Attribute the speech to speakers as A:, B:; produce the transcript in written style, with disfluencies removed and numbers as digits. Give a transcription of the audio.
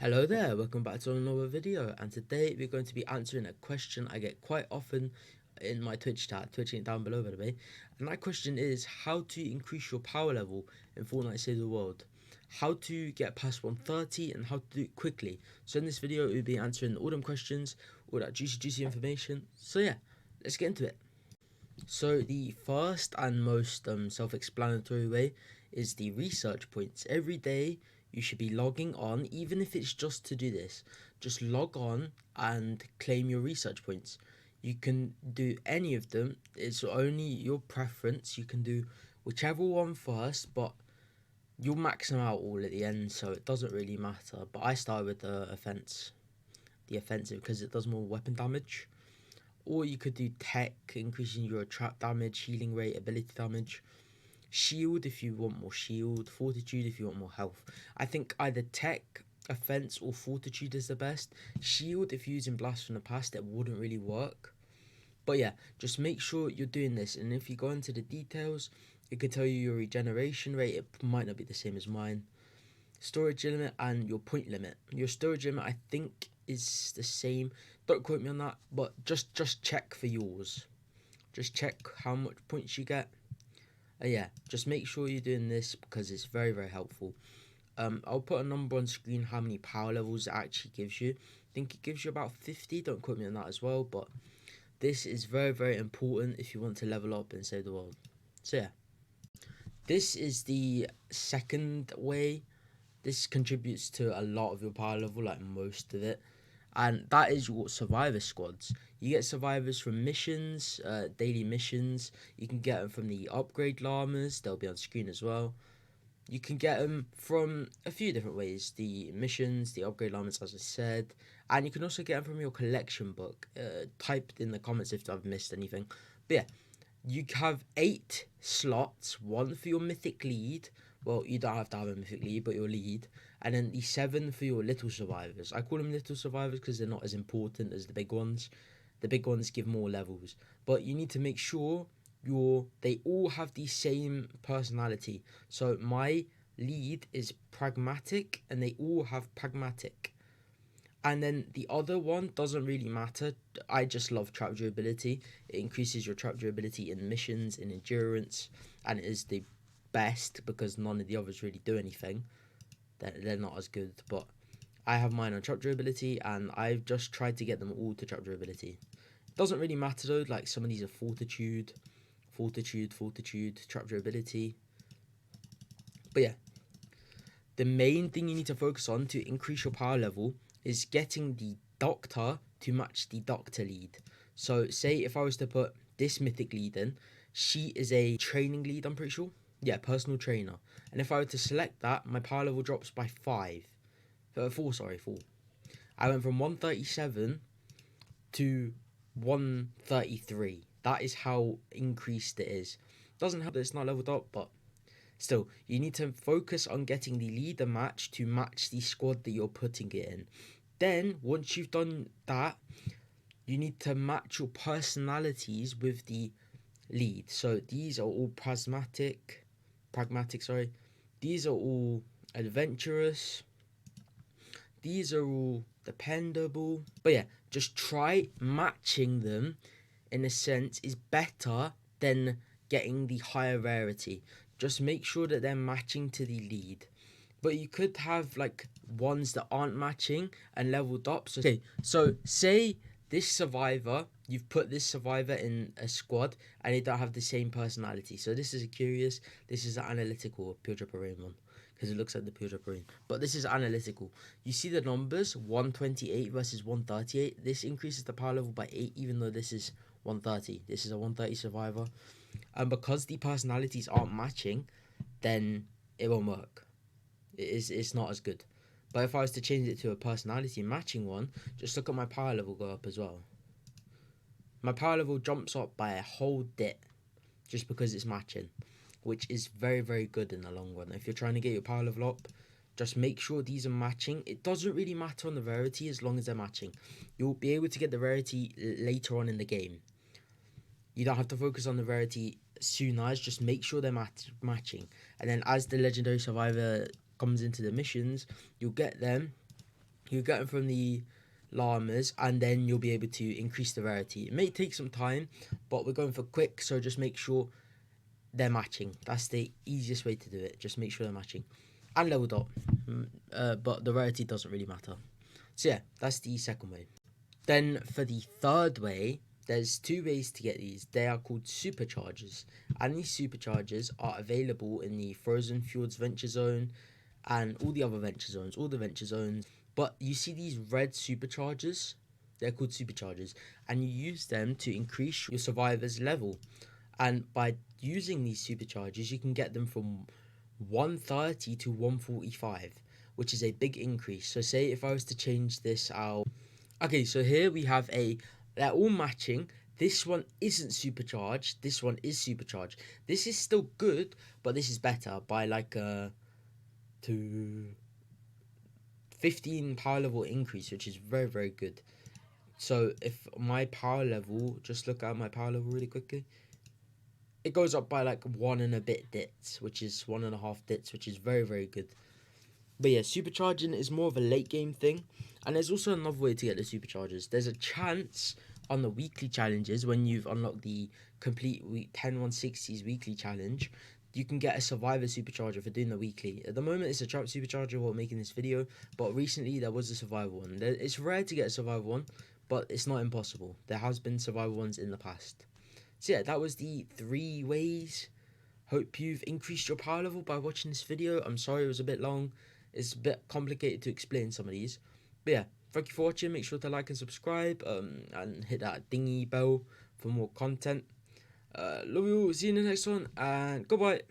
A: Hello there, welcome back to another video, and today we're going to be answering a question I get quite often in my Twitch chat, Twitch link down below by the way. And that question is how to increase your power level in Fortnite Save The World. How to get past 130 and how to do it quickly. So in this video we'll be answering all them questions, all that juicy information. So yeah, let's get into it. So the first and most self-explanatory way is the research points. Every day you should be logging on, even if it's just to do this. Just log on and claim your research points. You can do any of them. It's only your preference. You can do whichever one first, but you'll max them out all at the end, so it doesn't really matter. But I started with the offensive, because it does more weapon damage. Or you could do tech, increasing your trap damage, healing rate, ability damage. Shield if you want more shield. Fortitude if you want more health. I think either tech, offense, or fortitude is the best. Shield, if you're using blast from the past, it wouldn't really work. But yeah, just make sure you're doing this. And if you go into the details, it could tell you your regeneration rate. It might not be the same as mine. Storage limit and your point limit. Your storage limit, I think, is the same. Don't quote me on that, but just check for yours. Just check how much points you get. Yeah, just make sure you're doing this because it's very helpful. I'll put a number on screen how many power levels it actually gives you. I think it gives you about 50. Don't quote me on that as well, but this is very important if you want to level up and save the world. So yeah, this is the second way. This contributes to a lot of your power level, like most of it, and that is your survivor squads. You get survivors from missions, daily missions. You can get them from the upgrade llamas, they'll be on screen as well. You can get them from a few different ways: the missions, the upgrade llamas, as I said, and you can also get them from your collection book. Type in the comments if I've missed anything. But yeah, you have 8 slots, one for your mythic lead. Well, you don't have to have a mythic lead, but your lead. And then the 7 for your little survivors. I call them little survivors because they're not as important as the big ones. The big ones give more levels. But you need to make sure they all have the same personality. So my lead is pragmatic and they all have pragmatic. And then the other one doesn't really matter. I just love trap durability. It increases your trap durability in missions, in endurance, and it is the best because none of the others really do anything. They're not as good, but I have mine on trap durability, and I've just tried to get them all to trap durability. It doesn't really matter though, like some of these are fortitude, trap durability. But yeah, the main thing you need to focus on to increase your power level is getting the doctor to match the doctor lead. So say if I was to put this mythic lead in, she is a training lead, I'm pretty sure. Yeah, personal trainer. And if I were to select that, my power level drops by 4. I went from 137 to 133. That is how increased it is. Doesn't help that it's not leveled up, but still, you need to focus on getting the leader match to match the squad that you're putting it in. Then, once you've done that, you need to match your personalities with the lead. So these are all pragmatic, sorry. These are all adventurous. These are all dependable. But yeah, just try matching them in a sense is better than getting the higher rarity. Just make sure that they're matching to the lead. But you could have like ones that aren't matching and leveled up. So say this survivor, you've put this survivor in a squad and they don't have the same personality. So this is a curious, this is an analytical Pure Dripper Rain one, because it looks like the Pure Dripper Rain. But this is analytical. You see the numbers, 128 versus 138. This increases the power level by 8, even though this is 130. This is a 130 survivor. And because the personalities aren't matching, then it won't work. It's not as good. But if I was to change it to a personality matching one, just look at my power level go up as well. My power level jumps up by a whole bit just because it's matching, which is very good in the long run. If you're trying to get your power level up, just make sure these are matching. It doesn't really matter on the rarity as long as they're matching. You'll be able to get the rarity later on in the game. You don't have to focus on the rarity soon as, just make sure they're matching. And then as the legendary survivor comes into the missions, you'll get them You get them from the llamas, and then you'll be able to increase the rarity. It may take some time, but we're going for quick, so just make sure they're matching. That's the easiest way to do it. Just make sure they're matching. And leveled up. But the rarity doesn't really matter. So yeah, that's the second way. Then for the third way, there's two ways to get these. They are called superchargers. And these superchargers are available in the Frozen Fjords Venture Zone and all the other venture zones, all the venture zones. But you see these red superchargers? They're called superchargers. And you use them to increase your survivor's level. And by using these superchargers, you can get them from 130 to 145, which is a big increase. So say if I was to change this out. Okay, so here we have they're all matching. This one isn't supercharged. This one is supercharged. This is still good, but this is better by like to 15 power level increase, which is very, very good. So if my power level, just look at my power level really quickly. It goes up by like 1.5 dits, which is 1.5 dits, which is very, very good. But yeah, supercharging is more of a late game thing. And there's also another way to get the superchargers. There's a chance on the weekly challenges, when you've unlocked the complete week 10-160s weekly challenge, you can get a survivor supercharger for doing the weekly. At the moment, it's a trap supercharger while making this video, but recently there was a survivor one. It's rare to get a survivor one, but it's not impossible. There has been survivor ones in the past. So yeah, that was the 3 ways. Hope you've increased your power level by watching this video. I'm sorry it was a bit long. It's a bit complicated to explain some of these. But yeah, thank you for watching. Make sure to like and subscribe, and hit that dingy bell for more content. Love you. See you in the next one, and goodbye.